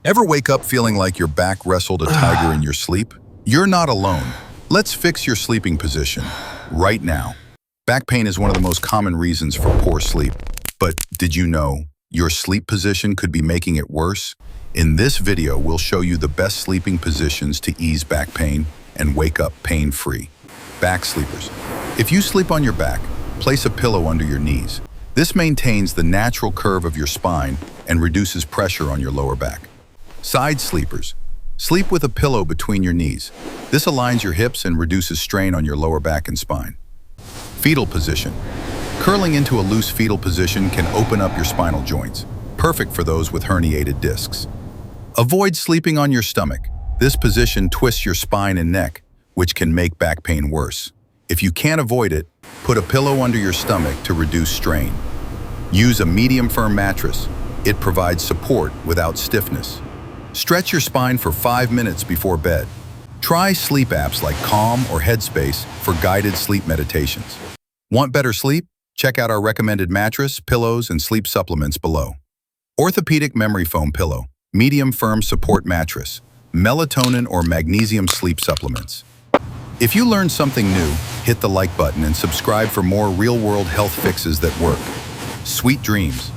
Ever wake up feeling like your back wrestled a tiger in your sleep? You're not alone. Let's fix your sleeping position right now. Back pain is one of the most common reasons for poor sleep. But did you know your sleep position could be making it worse? In this video, we'll show you the best sleeping positions to ease back pain and wake up pain-free. Back sleepers. If you sleep on your back, place a pillow under your knees. This maintains the natural curve of your spine and reduces pressure on your lower back. Side sleepers. Sleep with a pillow between your knees. This aligns your hips and reduces strain on your lower back and spine. Fetal position. Curling into a loose fetal position can open up your spinal joints, perfect for those with herniated discs. Avoid sleeping on your stomach. This position twists your spine and neck, which can make back pain worse. If you can't avoid it, put a pillow under your stomach to reduce strain. Use a medium-firm mattress. It provides support without stiffness. Stretch your spine for 5 minutes before bed. Try sleep apps like Calm or Headspace for guided sleep meditations. Want better sleep? Check out our recommended mattress, pillows, and sleep supplements below. Orthopedic memory foam pillow, medium firm support mattress, melatonin or magnesium sleep supplements. If you learned something new, hit the like button and subscribe for more real-world health fixes that work. Sweet dreams.